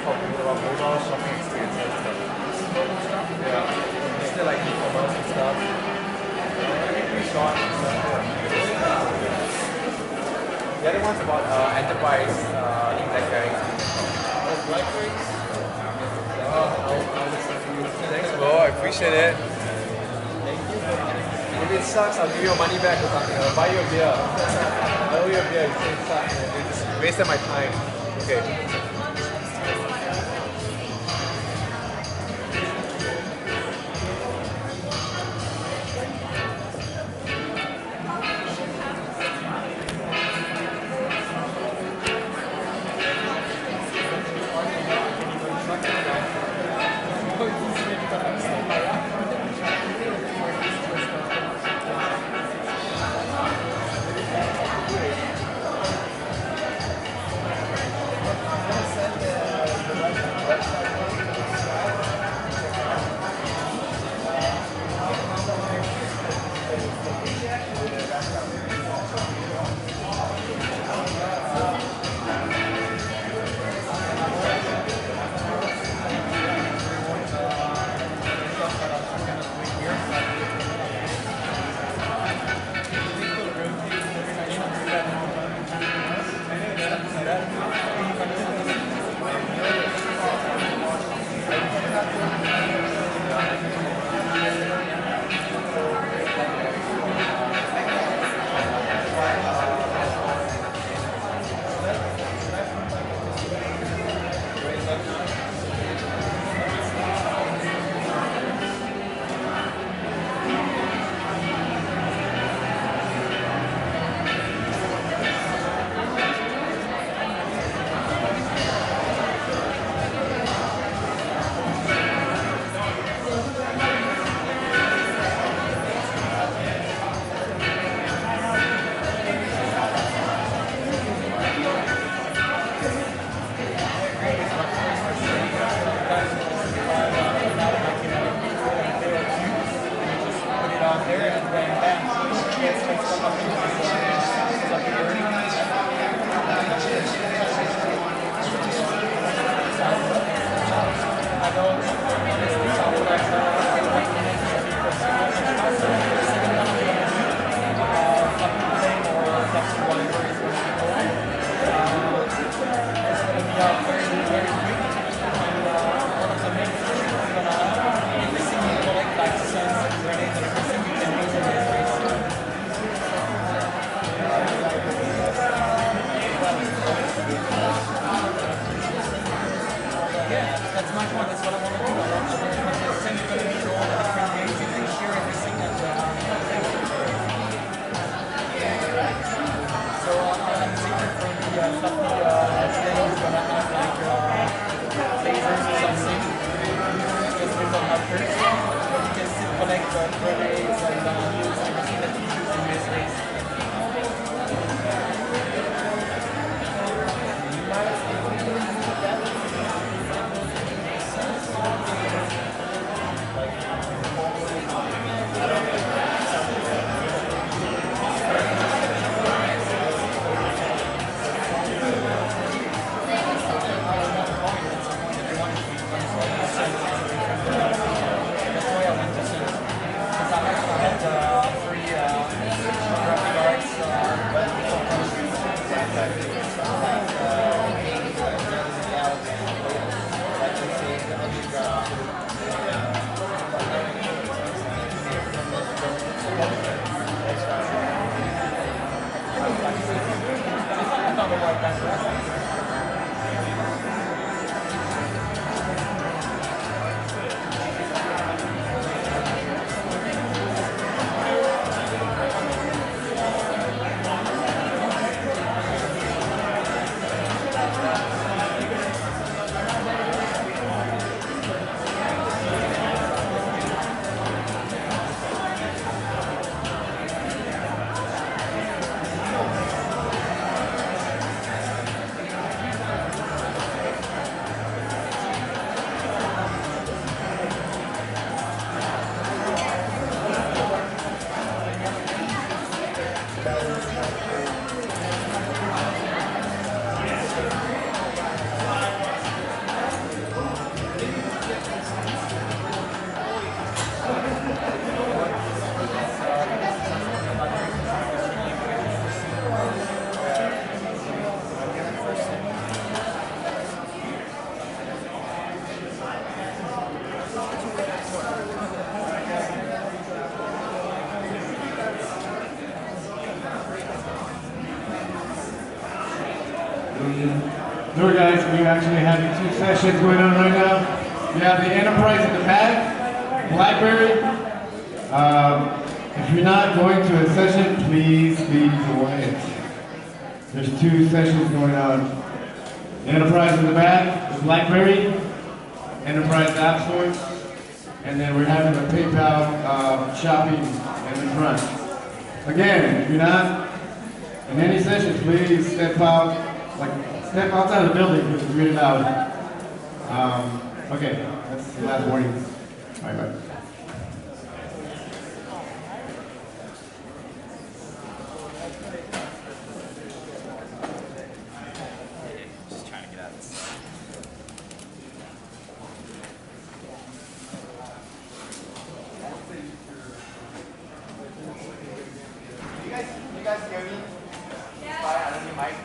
for mobile shopping experience and stuff. Yeah. Still like e-commerce and stuff. Pretty short. The other one's about enterprise in BlackBerry. Oh, BlackBerries? I'll listen to you. Thanks, bro. I appreciate it. Thank you. If it sucks, I'll give you your money back or something. I'll buy you a beer. I'll owe you a beer. You say it sucks. You just wasted my time. Okay. Sure guys, we're actually having two sessions going on right now. We have the Enterprise in the back, Blackberry. If you're not going to a session, please be quiet. There's two sessions going on. The Enterprise in the back, the Blackberry, Enterprise App Store, and then we're having a PayPal shopping in the front. Again, if you're not in any session, please step outside of the building because it's really loud. Okay, that's the last warning. Bye-bye. You guys hear me? Yeah. I don't need mic.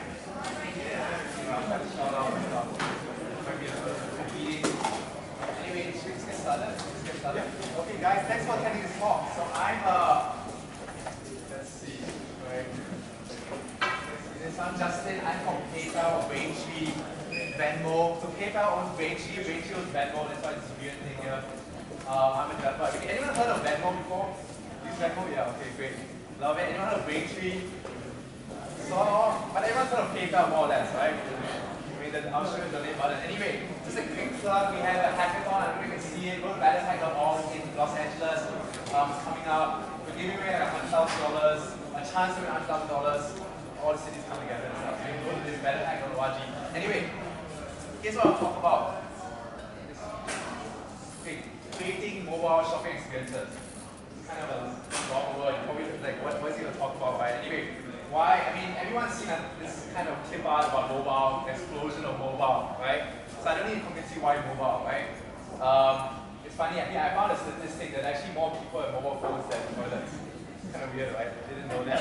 Anyway, should we just get started? Okay, guys, thanks for attending this talk. So I'm let's see, right? I'm Justin. I'm from PayPal, Braintree, Venmo. So PayPal owns Braintree, Braintree owns Venmo. That's why it's a weird thing here. I'm a developer. Anyone heard of Venmo before? Use Venmo? Yeah. Okay, great. Love it. Anyone heard of Braintree? But everyone's heard of PayPal more or less, right? I'll show you the name button. Anyway, just a quick plug. We have a hackathon. I don't know if you can see it. Go to BaddestHack.org in Los Angeles. Coming up. We're giving away $100,000, a chance to win $100,000. All the cities come together and stuff. So you can go to this BaddestHack.org. Anyway, here's what I'll talk about. Okay, creating mobile shopping experiences. Kind of a wrong word. Probably like, what is he going to talk about, right? Anyway, why? I mean, everyone's seen this kind of clip art about mobile, explosion of mobile, right? So I don't need to convince you why mobile, right? It's funny, I found a statistic that actually more people have mobile phones than toilets. It's kind of weird, right? I didn't know that.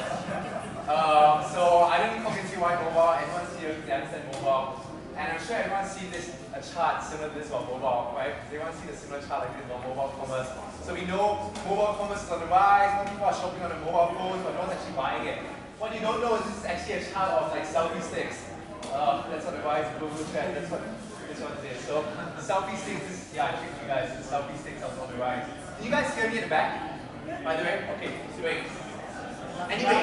So I don't need to convince you why mobile. Everyone's here, they understand mobile. And I'm sure everyone's seen a chart similar to this about mobile, right? Everyone's seen a similar chart like this about mobile commerce. So we know mobile commerce is on the rise, more people are shopping on a mobile phone, but no one's actually buying it. What you don't know is this is actually a chart of like selfie sticks. That's what the rise Google chat, that's what this one is. So selfie sticks, I tricked you guys, the selfie sticks are on the rise. Can you guys hear me in the back? By the way? Okay, great. Anyway.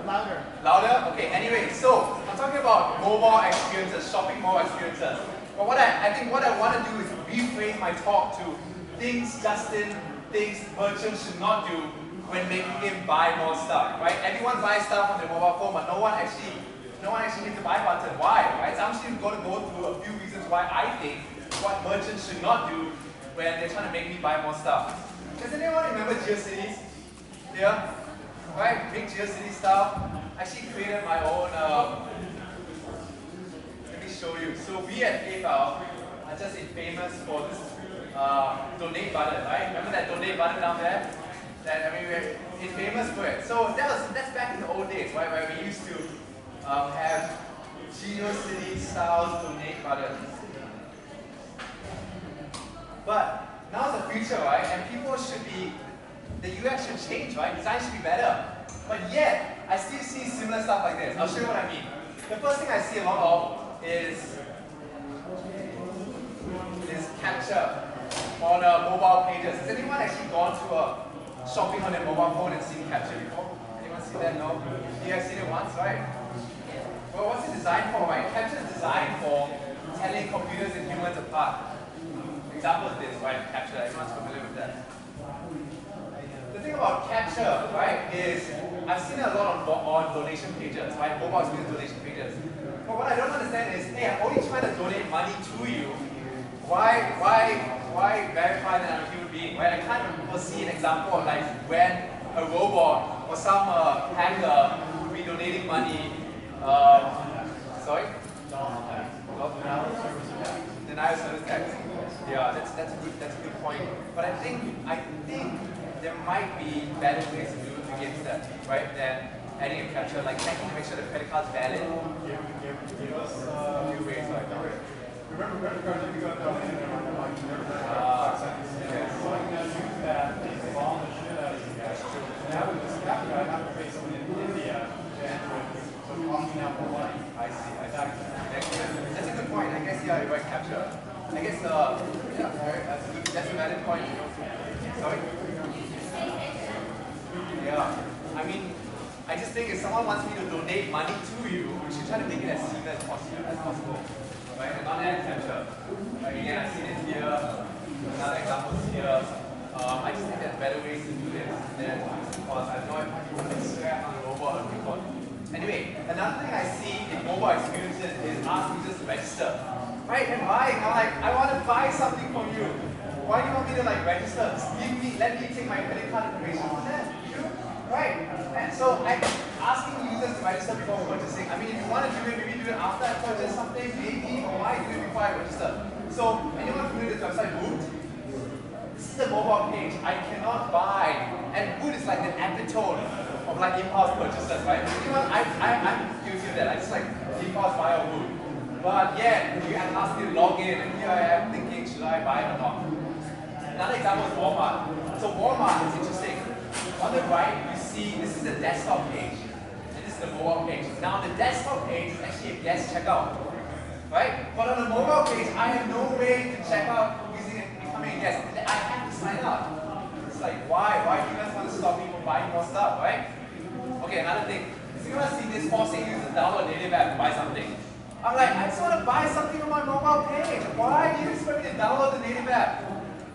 Louder. Louder? Okay, anyway, so I'm talking about mobile experiences, shopping mall experiences. But I think what I want to do is rephrase my talk to things Justin thinks merchants should not do when making him buy more stuff, right? Everyone buys stuff on their mobile phone, but no one actually hits the buy button. Why? Right? So I'm actually going to go through a few reasons why I think what merchants should not do when they're trying to make me buy more stuff. Does anyone remember GeoCities? Yeah? Right? Big GeoCities stuff. I actually created my own. Let me show you. So we at PayPal are just famous for this donate button, right? Remember that donate button down there? We're famous for it. So that's back in the old days, right? Where we used to have GeoCities style donate buttons. But now's the future, right? And people should be, the UX should change, right? Design should be better. But yet, I still see similar stuff like this. I'll show you what I mean. The first thing I see a lot of is capture on mobile pages. Has anyone actually gone to a shopping on their mobile phone and seen capture before? Anyone see that? No? You guys seen it once, right? Well, what's it designed for, right? Capture is designed for telling computers and humans apart. Example of this, right? Capture, everyone's familiar with that. The thing about capture, right, is I've seen it a lot on donation pages, right? Mobile experience donation pages. But what I don't understand is, hey, I'm only trying to donate money to you. Why verify that I'm a human being, right? I can't foresee an example of like when a robot or some hacker would be donating money. Sorry? Denial of service tax. Yeah, that's a good point. But I think there might be better ways to do it against that, right? Than adding a capture, like checking to make sure the credit card's valid. Give us a few ways, right? Remember credit cards, if you got that in there, now with this capture, I have to pay someone in India to enter it, so it costs me now more money. I see. That's a good future. I guess, that's a valid point. Sorry? Yeah. I mean, I just think if someone wants me to donate money to you, we should try to make it as seamless as possible. Right? And not add pressure. Like, again, I've seen it here, another example is here. I just think there's better ways to do this than because I know if I can swear on a robot or record. Anyway, another thing I see in mobile experiences is ask users to register. Right? And buying, I'm like, I want to buy something from you. Why do you want me to like register? Just let me take my credit card information from that. Right? And so I'm asking users to register before purchasing. I mean, if you want to do it, maybe do it after I purchase something, maybe, or why do it before I register? So, anyone familiar with this website, Boot? This is the mobile page. I cannot buy. And Boot is like the epitome of like impulse purchases, right? Anyone, I'm guilty of that. I just like impulse buy or Boot. But yeah, you can ask me to log in, and here I am thinking, should I buy it or not? Another example is Walmart. So Walmart is interesting. On the right, you see this is the desktop page, and this is the mobile page. Now, the desktop page is actually a guest checkout, right? But on the mobile page, I have no way to check out using it, becoming a guest. I have to sign up. It's like, why? Why do you guys want to stop me from buying more stuff, right? Okay, another thing. So you're gonna see this forcing users to download a native app to buy something. I'm like, I just want to buy something on my mobile page. Why do you expect me to download the native app?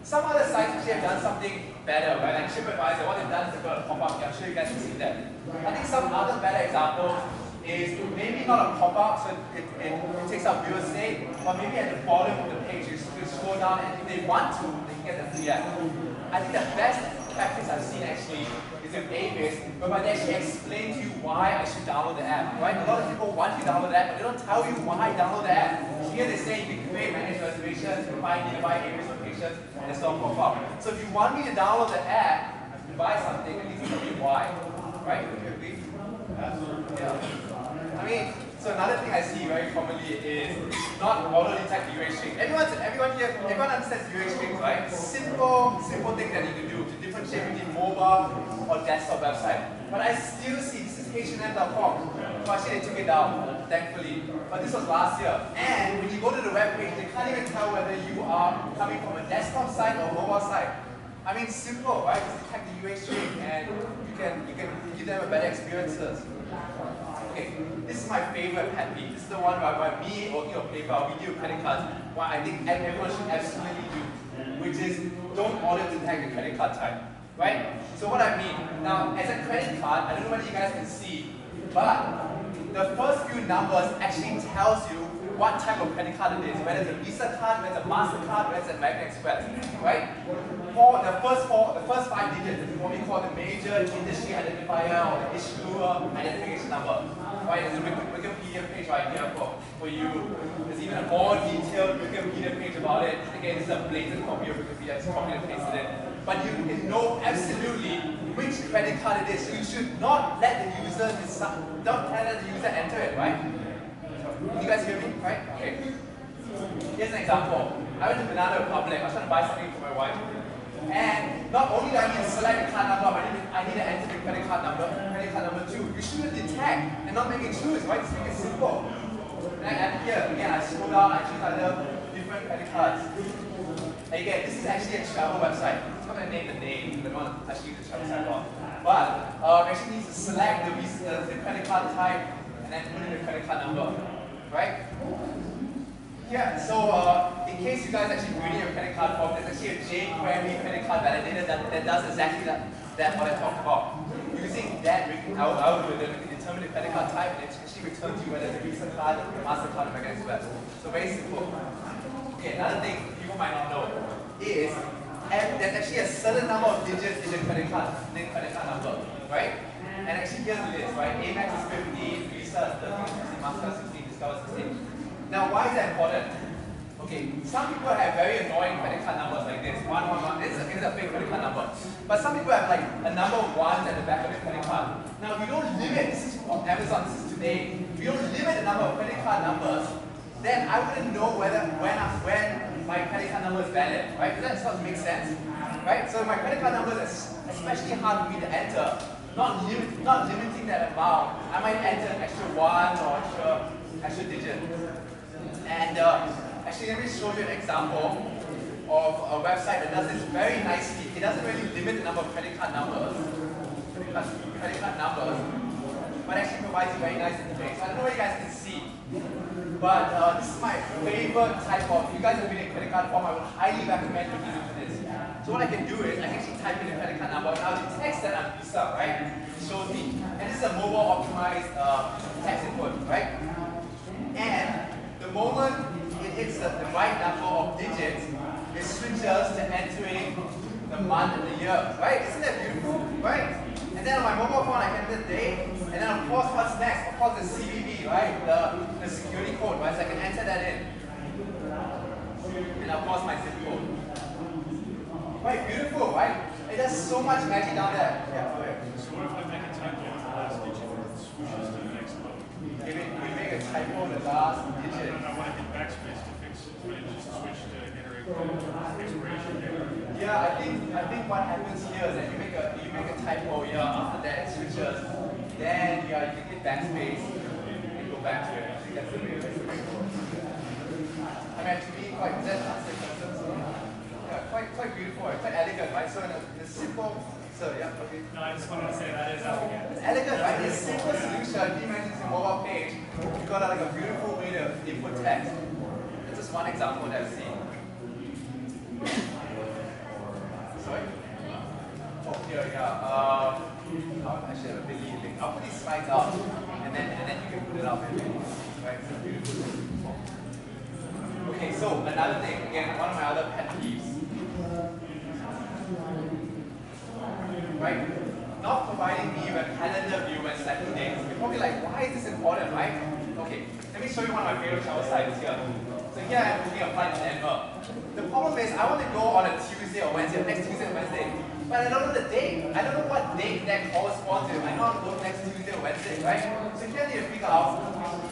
Some other sites actually have done something better, right? Like TripAdvisor, what they've done is they've got a pop-up here. I'm sure you guys have seen that. I think some other better examples is maybe not a pop-up, so it takes up real estate, but maybe at the bottom of the page, you scroll down, and if they want to, they can get the free app. I think the best practice I've seen actually is with Avis, whereby they actually explain to you why I should download the app, right? A lot of people want you to download the app, but they don't tell you why download the app. Here they say you can create, manage reservations, find nearby Avis locations, and it's all pop up. So if you want me to download the app to buy something, at least tell me why, right? Would you agree? Yeah. I mean, so another thing I see very commonly is not auto-detect UA string. Everyone understands UA strings, right? Simple thing that you can do to differentiate between mobile or desktop website. But I still see, this is H&M.com. So actually they took it down, thankfully. But this was last year. And when you go to the web page, they can't even tell whether you are coming from a desktop site or a mobile site. I mean, simple, right? Just detect the UA string and you can give them a better experiences. Okay, this is my favorite pet peeve. This is the one where me working on PayPal, we do credit cards, what I think everyone should absolutely do, which is don't auto-detect the credit card type, right? So what I mean, now as a credit card, I don't know whether you guys can see, but the first few numbers actually tells you what type of credit card it is, whether it's a Visa card, whether it's a MasterCard, whether it's an American Express, right? For the first 5 digits is what we call the major industry identifier or the issuer identification number. Right, there's a Wikipedia page right here for you. There's even a more detailed Wikipedia page about it. Again, this is a blatant copy of Wikipedia, just copied and pasted it. But you can know absolutely which credit card it is. You should not let the user enter it, right? Can you guys hear me? Right? Okay. Here's an example. I went to Banana Republic. I was trying to buy something for my wife. And not only do I need to select the card number, I need to enter the credit card number 2. You shouldn't detect and not make it choose, right? Just make it simple. And here, again, I scroll down, I choose either different credit cards. And again, this is actually a travel website. I'm not going to name the name, I don't want to actually use the travel site a lot. But you actually need to select the credit card type and then put in the credit card number, right? Yeah, so in case you guys actually reading your credit card form, there's actually a jQuery credit card validator that does exactly that what I talked about. Using that algorithm, you can determine the credit card type and it actually returns you whether it's a Visa card, MasterCard, or American Express. So very simple. Okay, another thing people might not know is there's actually a certain number of digits in the credit card number, right? And actually here's the list, right? Amex is 15, Visa is 13, Master is 16, Discover is 16. Now, why is that important? Okay, some people have very annoying credit card numbers like this. 111. This is a fake credit card number. But some people have like a number of ones at the back of their credit card. Now, if you don't limit, this is on Amazon, this is today. If you don't limit the number of credit card numbers, then I wouldn't know when my credit card number is valid, right? Does that sort of make sense? Right? So my credit card number is especially hard for me to enter. Not limiting that amount. I might enter an extra 1 or extra digit. And Actually, let me show you an example of a website that does this very nicely. It doesn't really limit the number of credit card numbers, but actually provides a very nice interface. I don't know what you guys can see, but this is my favorite type of. If you guys have been in credit card form, I would highly recommend looking into this. So what I can do is I can actually type in the credit card number, and I'll text that on Visa, right? It shows me, and this is a mobile optimized text input, right? And the moment it hits the right number of digits, it switches to entering the month and the year, right? Isn't that beautiful, right? And then on my mobile phone, I can enter the date, and then of course, what's next? Of course, the CVV, right? The security code, right? So I can enter that in. And of course, my zip code. Right, beautiful, right? It does so much magic down there. Yeah, go ahead. So what if I make a typo in the last digit and it switches to the next one? If we make a typo in the last digit. And I want to hit backspace to fix it, but it just switched to entering expiration date. Yeah, I think what happens here is that you make a typo, yeah, after that it switches, then yeah, you can hit backspace and go back to it. I think that's the way it works. I mean, to me, quite that's quite beautiful, quite elegant, right? So in a simple, so yeah, okay. No, I just wanted to say that is elegant. It's elegant, right? It's a simple solution. If you imagine it's a mobile page, you've got like a beautiful way to input text. That's just one example that I've seen. Sorry? Oh, here, yeah. I'll actually have a busy link. I'll put these slides up, and then you can put it up. Right? It's beautiful. Okay, so another thing, again, one of my other pet peeves. Right? Not providing me with a calendar view when selecting dates. You're probably like, why is this important, right? Okay, let me show you one of my favorite travel sites here. So here I'm booking a flight to Denver. The problem is, I want to go on a Tuesday or Wednesday, next Tuesday or Wednesday, but I don't know the date. I don't know what date that corresponds to. I know I'm going next Tuesday or Wednesday, right? So here I need to figure out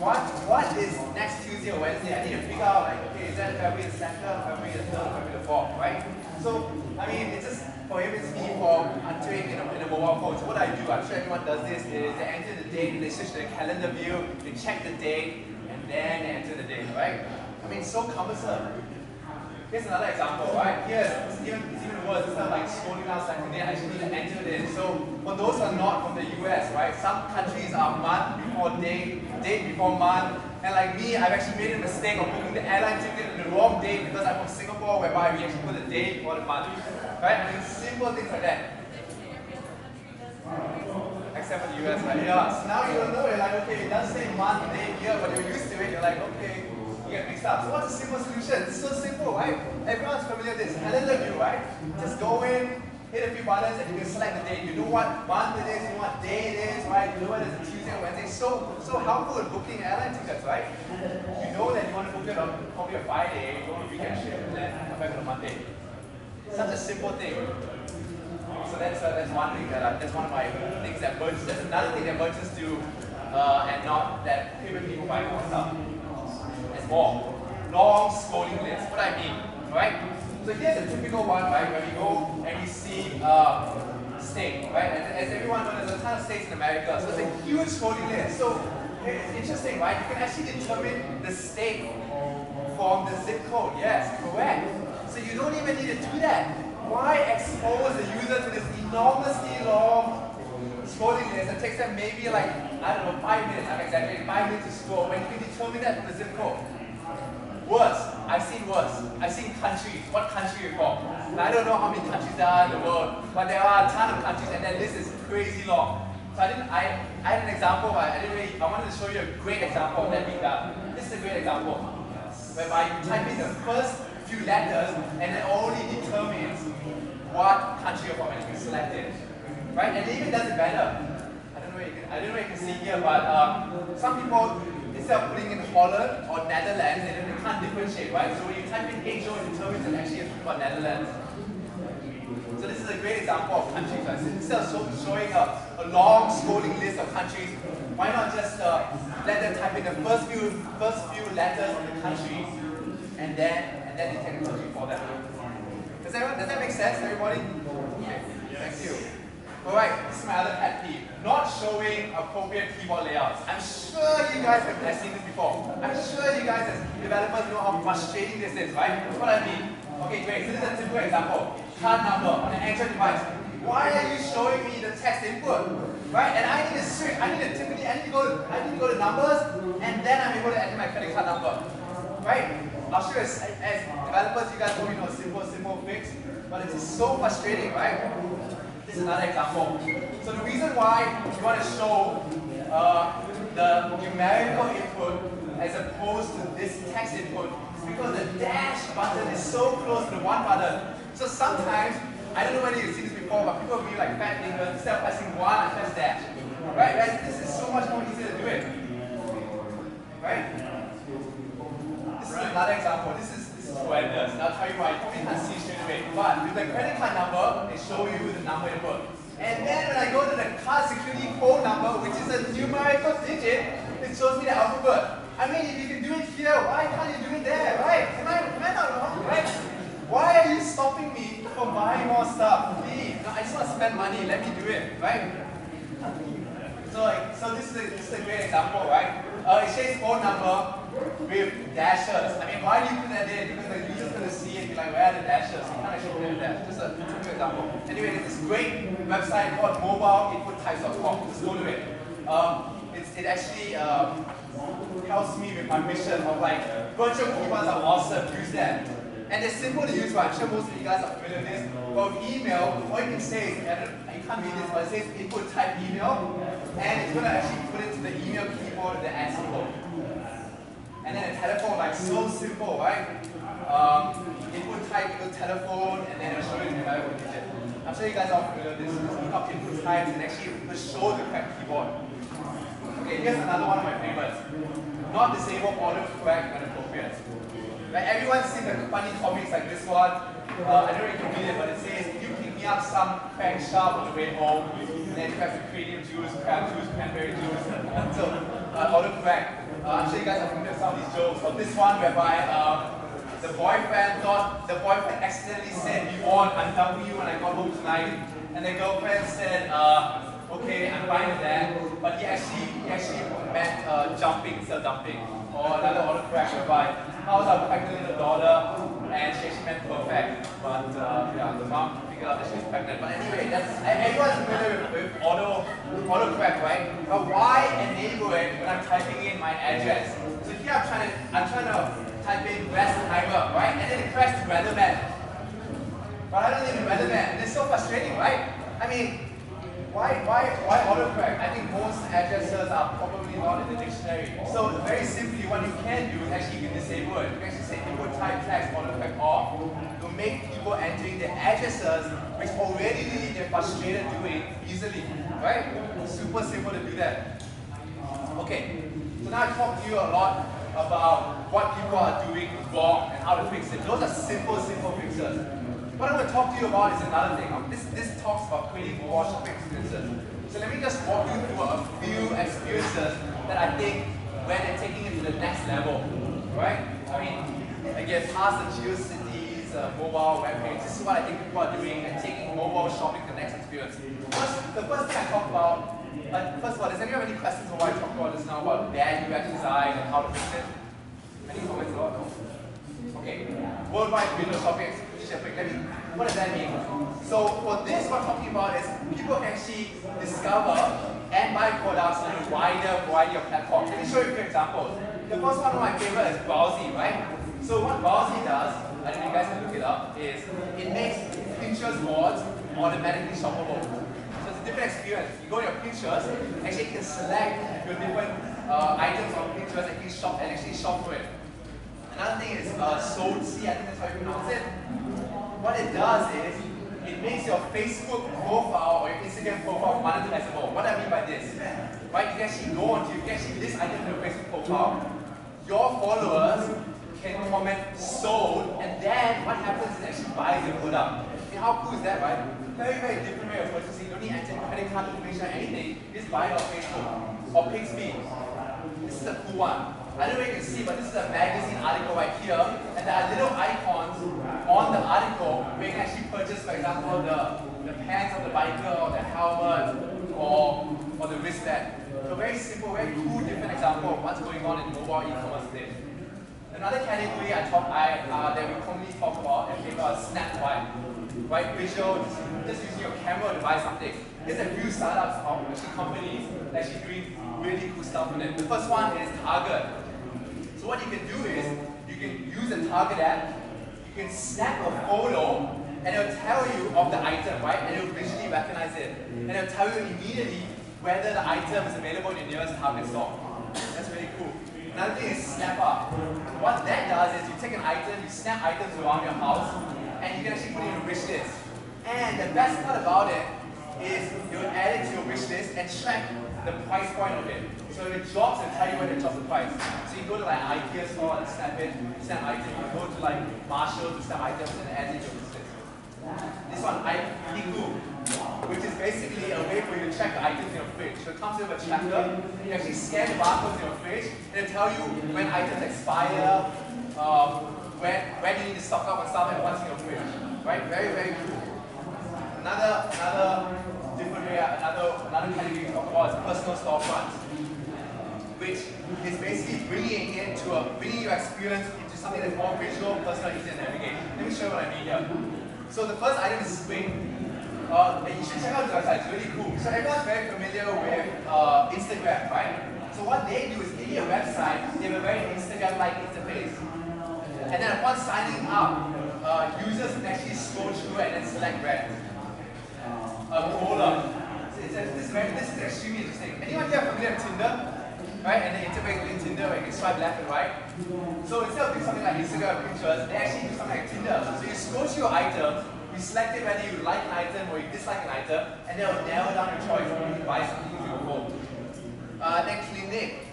what is next Tuesday or Wednesday. I need to figure out, like, okay, is that February the 2nd, February the 3rd, February the 4th, right? So, I mean, it's just prohibits me from entering in a mobile phone. So what I do, I'm sure everyone does this, is they enter the date, they switch to the calendar view, they check the date, and then they enter the date, right? I mean, it's so cumbersome. Here's another example, right? Here, it's even worse. Instead of like scrolling down selecting date, I actually need to enter it in. So for those who are not from the US, right? Some countries are month before date, date before month. And like me, I've actually made a mistake of booking the airline ticket in the wrong date because I'm from Singapore, whereby we actually put the date before the month. Right? I mean, simple things like that. Except for the US, right? Yeah. So now you don't know, you're like, okay, it does say month, date, year, but you're used to it, you're like, okay, you get mixed up. So what's a simple solution? It's so simple, right? Everyone's familiar with this. Calendar view, right? Just go in, hit a few buttons, and you can select the date. You know what month it is, you know what day it is, right? You know whether it's a Tuesday or Wednesday. So helpful in booking airline tickets, right? You know that you want to book it on probably a Friday, you go on a weekend trip, and then come back on a Monday. Such a simple thing. So that's one thing that's one of my things that merchants. That's another thing that merchants do, and not that payment people buy more stuff. There's more long scrolling lists. What I mean, right? So here's a typical one, right? Where we go and we see state, right? And as everyone knows, there's a ton of states in America, so it's a huge scrolling list. So it's interesting, right? You can actually determine the state from the zip code. Yes, correct. So you don't even need to do that. Why expose the user to this enormously long scrolling list that takes them maybe like, I don't know, 5 minutes, I'm exaggerating, 5 minutes to scroll, when you can determine that from the zip code. Worse, I've seen worse. I've seen countries. What country you're from? I don't know how many countries there are in the world, but there are a ton of countries and that list is crazy long. So I had an example, I wanted to show you a great example of that being done. This is a great example, whereby you type in the first few letters and it only determines what country you're from and you can select it. Right? And it even does it better. I don't know if you can see here, but some people, instead of putting in Holland or Netherlands, they can't differentiate, right? So when you type in Asia, it determines that actually it's about Netherlands. So this is a great example of countries. Right? So instead of showing a long scrolling list of countries, why not just let them type in the first few letters of the country and then detect the country for them. Does that make sense, everybody? Okay. Yes. Thank you. Alright, this is my other pet peeve. Not showing appropriate keyboard layouts. I'm sure you guys have seen this before. I'm sure you guys as developers know how frustrating this is, right? That's what I mean. Okay, great. So this is a typical example. Card number on an Android device. Why are you showing me the text input? Right? And I need to switch. I need to go to numbers, and then I'm able to enter my credit card number. Right? I'll show you as developers, you guys probably know a simple fix, but it's just so frustrating, right? This is another example. So the reason why you want to show the numerical input as opposed to this text input is because the dash button is so close to the one button. So sometimes, I don't know whether you've seen this before, but people be like fat fingers, instead of pressing one, I press dash. Right? This is so much more easy to do it. Right? This is another example. This is horrendous. I'll tell you why. You probably can't see straight away. But with the credit card number, they show you the number input. And then when I go to the card security phone number, which is a numerical digit, it shows me the alphabet. I mean, if you can do it here, why can't you do it there, right? Am I not wrong, right? Why are you stopping me from buying more stuff? Please, no, I just want to spend money. Let me do it, right? So this is a great example, right? It says phone number with dashes. I mean, why do you put that there? Because the user's going to see it and be like, where are the dashes? You can't actually put it there. Just a typical example. Anyway, there's this great website called mobileinputtypes.com. Just go to it. It actually helps me with my mission of like, virtual keyboards are awesome, use that. And they're simple to use, right? I'm sure most of you guys are familiar with this. But with email, all you can say is, you can't read this, but it says input type email. And it's going to actually put it to the email keyboard with the @ symbol. And then a telephone, like so simple, right? Input type equals telephone, and then it'll show you the numerical digit. I'm sure you guys are familiar with this. Just look up input types and actually show the correct keyboard. Okay, here's another one of my favorites. Not disable autocorrect when appropriate. Like everyone's seen the funny comics like this one. I don't know if you can read it, but it says, can you pick me up some crank sharp on the way home? And then you have the cream juice, crab juice, cranberry juice. So, autocorrect. I'm sure you guys are familiar with some of these jokes. Or this one whereby the boyfriend accidentally said, you on, I'm dumping you when I got home tonight. And the girlfriend said, okay, I'm fine with that. But he actually meant jumping instead of dumping. Or another autocorrect whereby, how's our pregnant little daughter? And she actually meant perfect. But yeah, the mom figured out that she's pregnant. But anyway, everyone's familiar with autocorrect, right? But why enable it when I'm typing in my address? So here I'm trying to type in Westheimer, right? And then it corrects to Weatherman. But I don't live in Weatherman. And it's so frustrating, right? I mean, why autocorrect? I think most addresses are probably not in the dictionary. So very simply, what you can do is actually you can disable it. You can actually say input type text autocorrect off to make people entering their addresses, which already they're frustrated doing, easily. Right? Super simple to do that. Okay, so now I talked to you a lot about what people are doing wrong and how to fix it. Those are simple fixes. What I'm going to talk to you about is another thing. This talks about creating more shopping experiences. So let me just walk you through a few experiences that I think where they're taking it to the next level. Right? I mean, again, past the GeoCities, mobile web pages, this is what I think people are doing and taking mobile shopping to the next experience. The first thing I talk about, first of all, does anyone have any questions on what I talked about just now about bad UX design and how to fix it? Any comments about it? Okay. Worldwide window shopping experience. What does that mean? So for this, what I'm talking about is people can actually discover and buy products on a wider variety of platforms. Let me show you a few examples. The first one of my favorite is Browsy, right? So what Browsy does, I don't know if you guys can look it up, is it makes Pinterest boards automatically shoppable. So it's a different experience. You go to your Pinterest, actually you can select your different items on Pinterest and actually shop for it. Another thing is Soulsea, I think that's how you pronounce it. What it does is, it makes your Facebook profile or your Instagram profile monetizable. What do I mean by this? Right, you can actually go on to, you can actually list items in your Facebook profile. Your followers can comment sold, and then what happens is it actually buys your product. I mean, how cool is that, right? Very different way of purchasing. You don't need enter credit card information or anything. You just buy it on Facebook or Pixby. This is a cool one. I don't know if you can see, but this is a magazine article right here, and there are little icons on the article where you can actually purchase, for example, the pants of the biker, or the helmet, or the wristband. So very simple, very cool, different example of what's going on in mobile e-commerce today. Another category that we commonly talk about is snap buy, right? Visual, just using your camera to buy something. There's a few startups, actually companies, actually doing really cool stuff on it. The first one is Target. So what you can do is, you can use the Target app, you can snap a photo, and it'll tell you of the item, right? And it'll visually recognize it. And it'll tell you immediately whether the item is available in your nearest Target store. That's really cool. Another thing is Snap Up. What that does is you take an item, you snap items around your house, and you can actually put it in a wish list. And the best part about it is you'll add it to your wish list and track the price point of it. So if it drops, it'll tell you when it drops the price. So you go to like an IKEA store and snap it, snap item. You go to like MAH00009 to snap items and add it to your wish list. This one, MAH00009, which is basically a way for you to track the items in your fridge. So it comes with a tracker. You actually scan the barcodes in your fridge, and it'll tell you when items expire, when you need to stock up on stuff, and what's in your fridge. Right? Very, very cool. Another different way, another category we talk about is personal storefronts, which is basically bringing your experience into something that's more visual, personal, easy to navigate. Let me show you what I mean here. So the first item is Spring. And you should check out the website, it's really cool. So everyone's very familiar with Instagram, right? So what they do is in your website, they have a very Instagram-like interface. And then upon signing up, users can actually scroll through and then select brands. Cola. This is extremely interesting. Anyone here familiar with Tinder? Right? And the interface between Tinder where you can swipe left and right. So instead of doing something like Instagram or Pinterest, they actually do something like Tinder. So you scroll through your items, you select it whether you like an item or you dislike an item, and they'll narrow down your choice when you buy something with your phone. Then Clinique,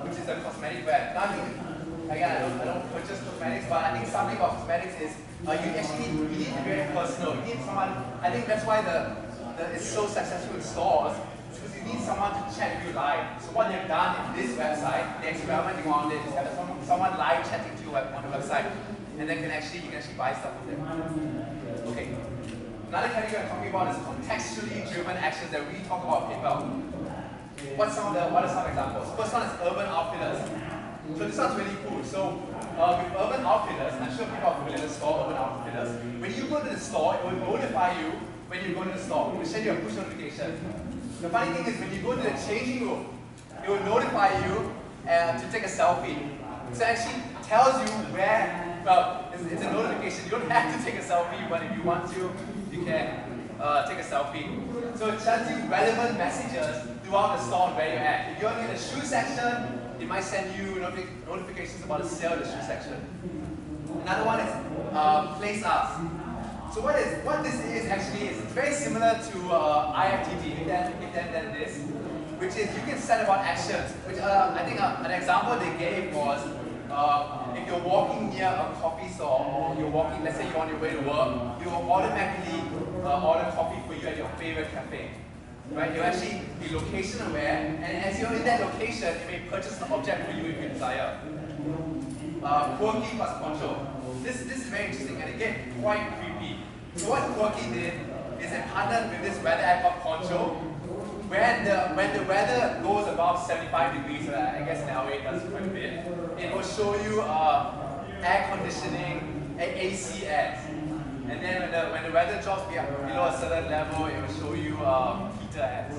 which is a cosmetic brand. Now, again, I don't purchase cosmetics, but I think something about cosmetics is you need to be very personal. You need someone. I think that's why it's so successful in stores, because you need someone to chat with you live. So what they've done in this website, the experimenting on it, is have someone live chatting to you on the website, and then you can actually buy stuff with them. Okay. Another category I'm talking about is contextually driven actions that we talk about PayPal. What are some examples? First one is Urban Outfitters. So this one's really cool. So with Urban Outfitters, I'm sure people are familiar with the store Urban Outfitters. When you go to the store, it will notify you when you go to the store. It will send you a push notification. The funny thing is when you go to the changing room, it will notify you to take a selfie. So it actually tells you where, well, it's a notification. You don't have to take a selfie, but if you want to, you can take a selfie. So it sends you relevant messages throughout the store where you're at. If you're in the shoe section, it might send you notifications about a sale in the shoe section. Another one is Place Us. So what this is actually is it's very similar to IFTT, if then it is, which is you can set about actions. Which I think an example they gave was if you're walking near a coffee store, or you're walking, let's say you're on your way to work, you will automatically order coffee for you at your favorite cafe. Right? You'll actually be location aware, and as you're in that location, you may purchase an object for you if you desire. Quirky plus Poncho. This is very interesting, and it gets quite creepy. So what Quirky did is it partnered with this weather app called Poncho, when the weather goes above 75 degrees, I guess in LA it does quite a bit, it will show you air conditioning, AC ads. And then when the weather drops below a certain level, it will show you heater ads.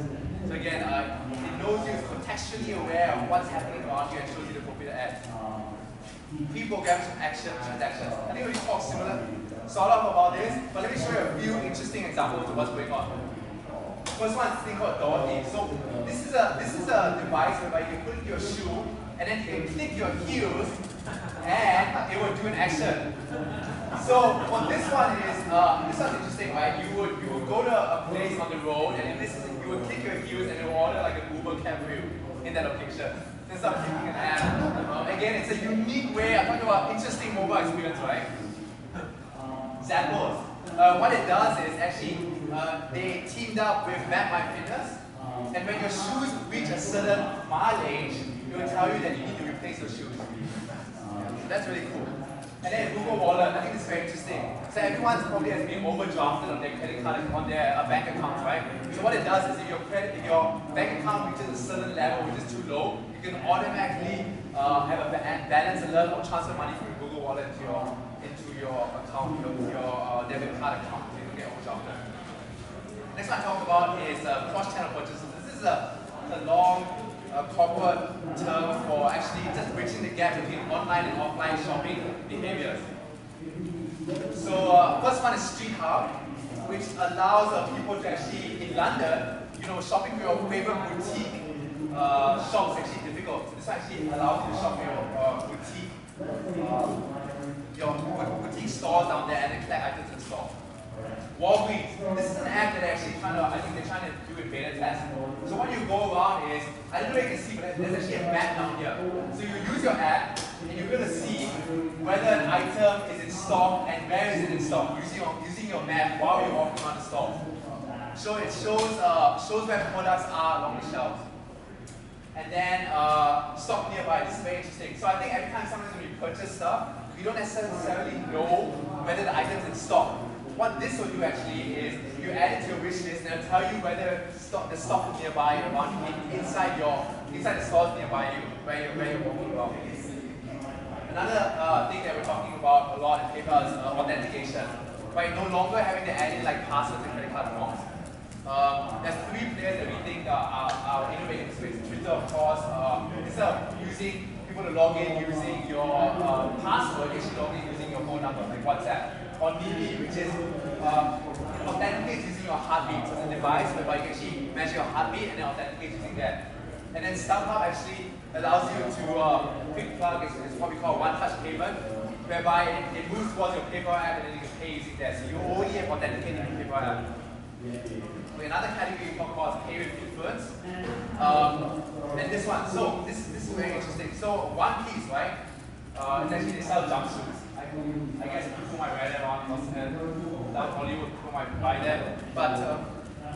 So again, it knows you, it's contextually aware of what's happening around you and shows you the appropriate ads. Pre-programmed transactions. I think we talked sort of about this, but let me show you a few interesting examples of what's going on. First one is this thing called Dorothy. So this is a device whereby you can put your shoe and then you can click your heels and it will do an action. So what this one is, this one's interesting, right? You would go to a place on the road and you would click your heels and it will order like an Uber cab for you in that location. Instead of clicking an app. Again, it's a unique way. I'm talking about interesting mobile experience, right? Zappos. What it does is actually they teamed up with MAH00009, and when your shoes reach a certain mileage, it will tell you that you need to replace your shoes. So that's really cool. And then Google Wallet, I think this is very interesting. So everyone's probably has been overdrafted on their credit card, on their bank accounts, right? So what it does is if your bank account reaches a certain level which is too low, you can automatically have a balance alert or transfer money from your Google Wallet into your account, your debit card account, so you don't get overdrafted. Next one I talk about is cross-channel purchases. This is a long corporate term for actually just bridging the gap between online and offline shopping behaviors. So first one is Street Hub, which allows people to actually, in London, shopping for your favorite boutique shops is actually difficult. So this one actually allows you to shop for your boutique stores down there and then collect items in store. Walgreens, this is an app that they're actually I think they're trying to do a beta test. So what you go around is, I don't know if you can see, but there's actually a map down here. So you use your app, and you're going to see whether an item is in stock and where is it in stock, using your map while you're walking around the store. So it shows where products are along the shelves. And then stock nearby, this is very interesting. So I think every time sometimes when you purchase stuff, you don't necessarily know whether the item's in stock. What this will do actually is you add it to your wish list and it'll tell you whether the stock is nearby around inside the stores nearby you where you're walking around. Another thing that we're talking about a lot in PayPal is authentication. Right, no longer having to add in like passwords and credit card forms. There's three players that we think are innovating in this space. Twitter, of course, instead of using people to log in using your password, you actually log in using your phone number, like WhatsApp. Or DB, which is authenticates using your heartbeat. So it's a device whereby you can actually measure your heartbeat and then authenticate using that. And then StubHub actually allows you to quick plug, is what we call one-touch payment, whereby it moves towards your PayPal app and then you can pay using that. So you only have authenticating your PayPal app. Okay, another category we talk about is pay with influence. And this one, so this is very interesting. So One Piece, right? It's actually they sell jumpsuits. I guess people might wear them on down Hollywood, people might buy them. But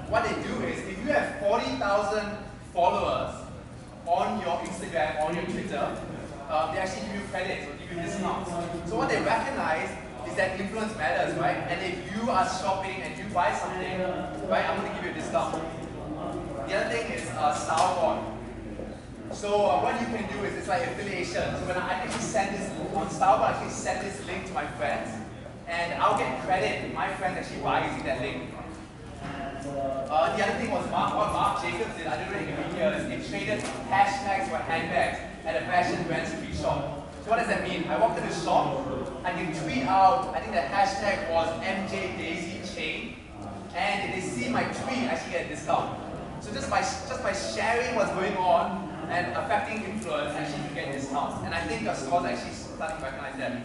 what they do is, if you have 40,000 followers on your Instagram, on your Twitter, they actually give you credits or give you discounts. So what they recognize is that influence matters, right? And if you are shopping and you buy something, right, I'm going to give you a discount. The other thing is Star Wars. So what you can do is it's like affiliation. So when I actually send this on Starbucks, I actually send this link to my friends, and I'll get credit if my friends actually buy using that link. The other thing was what Marc Jacobs did. I don't know if you can hear this. He traded hashtags for handbags at a fashion brand street shop. So what does that mean? I walked in the shop, I can tweet out. I think the hashtag was MJ Daisy Chain, and if they see my tweet, I actually get a discount. So just by sharing what's going on and affecting influence, actually you get discounts. And I think the stores actually starting to recognize that.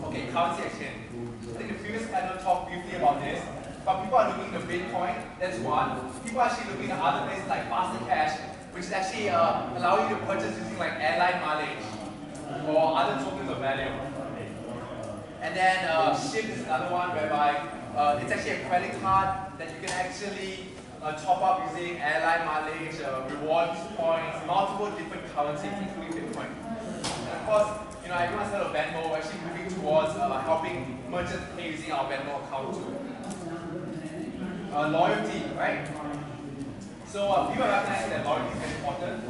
Okay, currency exchange. I think the previous panel talked briefly about this, but people are looking at Bitcoin, that's one. People are actually looking at other places like Faster Cash, which is actually allow you to purchase using like airline mileage or other tokens of value. And then Shift is another one whereby it's actually a credit card that you can actually top up using airline mileage, rewards points, multiple different currencies, including Bitcoin. And of course, everyone's heard of Venmo. We're actually moving towards helping merchants pay using our Venmo account too. Loyalty, right? So people are recognizing that loyalty is very important.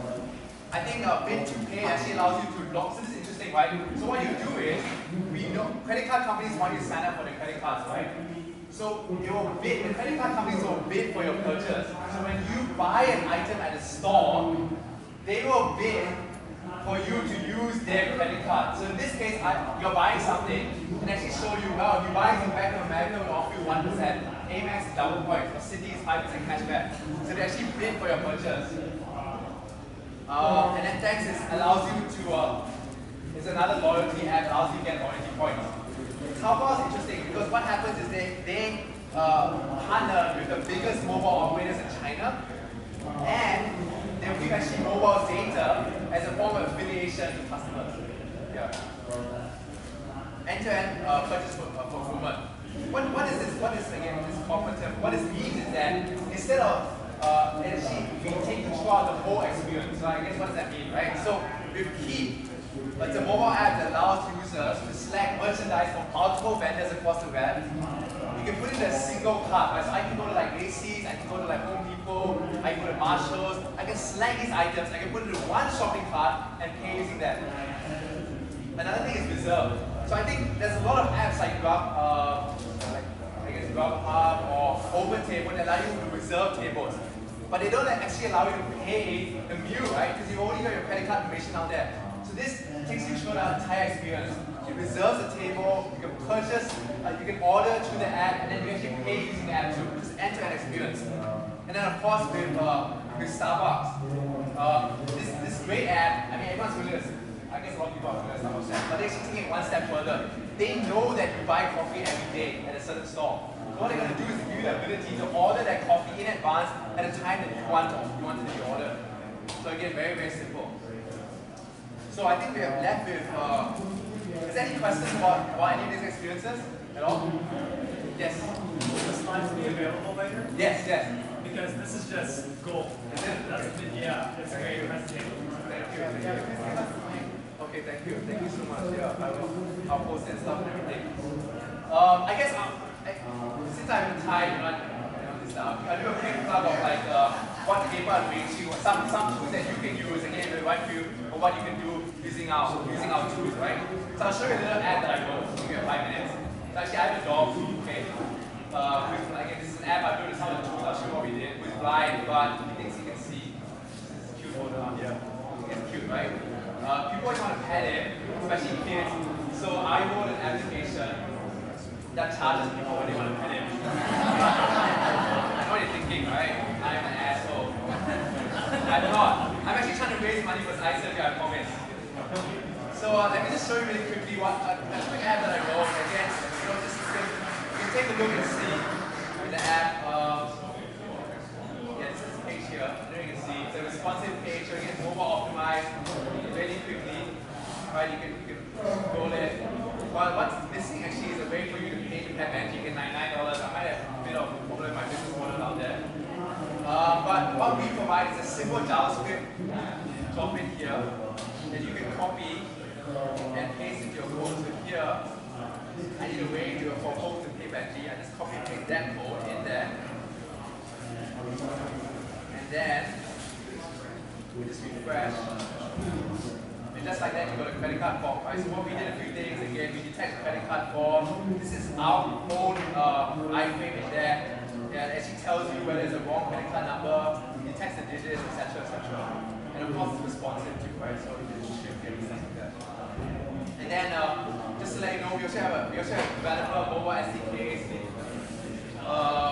I think Bid2Pay actually allows you to log. So this is interesting, right? So what you do is, we know credit card companies want you to sign up for their credit cards, right? So they will bid, the credit card companies will bid for your purchase. So when you buy an item at a store, they will bid for you to use their credit card. So in this case, you're buying something, and actually show you, well, if you buy some Bank of America, will offer you 1%, Amex is double points, or Citi is 5% cashback. So they actually bid for your purchase. And then Texas allows you to, it's another loyalty app, allows you to get loyalty points. Taobao is interesting because what happens is they partner with the biggest mobile operators in China, and they'll give actually mobile data as a form of affiliation to customers. Yeah. End-to-end purchase fulfillment. What is this? What is again this corporate term? What this means is that instead of actually we take you throughout the whole experience. So I guess what does that mean, right? So with Keep, it's a mobile app that allows users to select merchandise from multiple vendors across the web. You can put it in a single cart, right? So I can go to like Macy's, I can go to like Home Depot, I can go to Marshalls, I can select these items, I can put it in one shopping cart and pay using that. Another thing is reserve. So I think there's a lot of apps like Grubhub or OpenTable that allow you to reserve tables. But they don't actually allow you to pay the meal, right? Because you've only got your credit card information out there. So this takes you through the entire experience. It reserves a table, you can purchase, you can order through the app, and then you actually pay using the app too. Just end-to-end experience. And then of course with Starbucks, this great app, I mean everyone's familiar with this. I guess a lot of people are familiar with Starbucks app, but they're actually taking it one step further. They know that you buy coffee every day at a certain store. So what they're going to do is give you the ability to order that coffee in advance at a time that you want it to be ordered. So again, very, very simple. So I think we have left with, is there any questions about any of these experiences at all? Yes? Will the slides be available later? Yes, yes. Because this is just gold. Is it? Yeah, it's a great presentation. Thank you. Okay, thank you. Thank you so much. Yeah, I'll post and stuff and everything. I guess since I'm tired, this stuff, I'll do a quick plug of like what the paper brings you, some tools that you can use, again, to run through or what you can do using our tools, right? So I'll show you a little ad that I wrote. Give you 5 minutes. So actually, I have a dog. Okay. Again, this is an app I built with some of the tools. I'll show you what we did. Who's blind, but he thinks he can see. This is a cute photo on here. It's cute, right? People always want to pet it, especially kids. So I wrote an application that charges people when they want to pet him. I know what you're thinking, right? I'm an asshole. I'm not. I'm actually trying to raise money for ISIL, I promise. So let me just show you really quickly what a quick app that I wrote. Again, you can take a look and see with the app. This is the page here. There you can see it's a responsive page, so again, mobile optimized really quickly. Right, you can roll it. Well, what's missing actually is a way for you to pay the pet bank. You get $99. I might have a bit of problem with my business model out there. But what we provide is a simple JavaScript drop in here that you can copy and paste into your code. So here, I need a way to for code to pay back. I just copy and paste that code in there. And then we just refresh. And just like that, you got a credit card form, right? So what we did a few things, again, we detect the credit card form. This is our own iframe in there. Yeah, it actually tells you whether it's a wrong credit card number, detects the digits, etc., etc. And of course, it's responsive too, right? So you can shift everything like that. And then, just to let you know, we also have developer mobile SDKs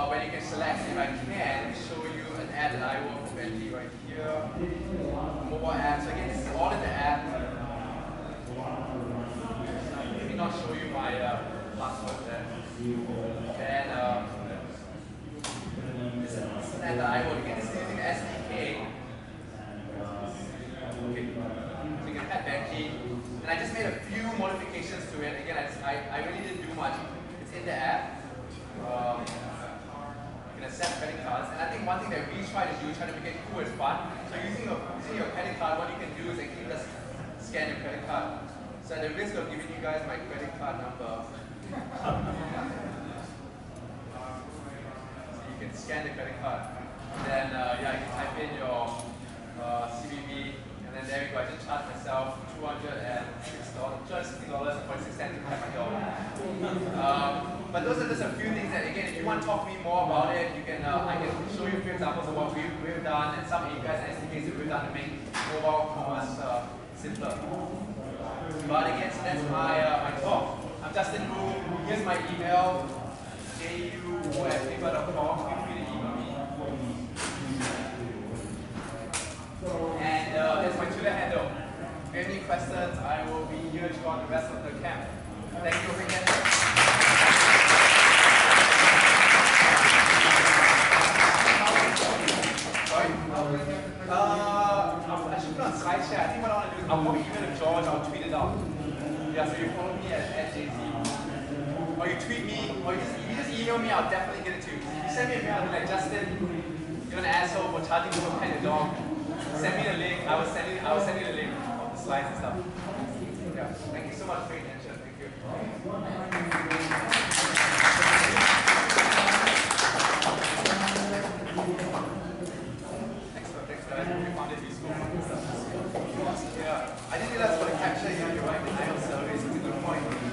where you can select. If I can show you an ad that I will eventually right here. Mobile app. So again, this is all in the app. Let me not show you my password there. And this is an ad that I will. Again, this is using the SDK. Okay. So you can add banking. And I just made a few modifications to it. Again, I really didn't do much. It's in the app. You can accept credit cards. And I think one thing that we try to do is try to make it cool and fun. So using your credit card, what you can do is actually just scan your credit card. So at the risk of giving you guys my credit card number, so you can scan the credit card. And then yeah, you can type in your CVV. And then there we go, I just charged myself $260.46 to have my dog. But those are just a few things that, again, if you want to talk to me more about it, you can, I can show you a few examples of what we've done and some APIs and SDKs that we've done to make mobile commerce simpler. But again, so that's my talk. I'm Justin Wu. Here's my email, ju@paper.com. Feel free to email me. And that's my Twitter handle. If you have any questions, I will be here throughout the rest of the camp. Thank you again. Sorry? I should put on SlideShare. I think what I want to do is I'll probably email to George, I'll tweet it out. Yeah, so you follow me at JZ. Or you tweet me, or you just email me, I'll definitely get it to you. You send me a mail, I'll be like, Justin, You're an asshole for charging to pet your dog. Send me the link. I will send you the link of the slides and stuff. Yeah. Thank you so much for your attention. Thank you. Thanks guys. We found it useful. Yeah. I didn't realize for the capture you're right. The idle survey is a good point.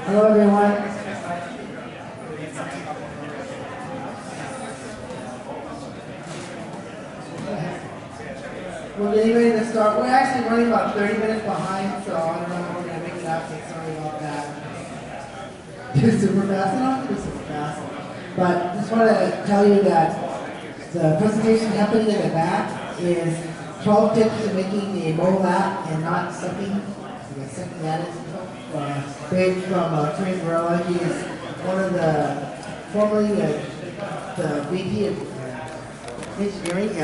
Hello, everyone. start. We're actually running about 30 minutes behind, so I don't know if we're going to make it up, so sorry about that. Super fast, I don't have to be super fast. But just want to tell you that the presentation happening in the back is 12 tips to making a mobile app and not sucking. Sucking at it. Big from Trey Varela. He is one of the formerly the VP of engineering at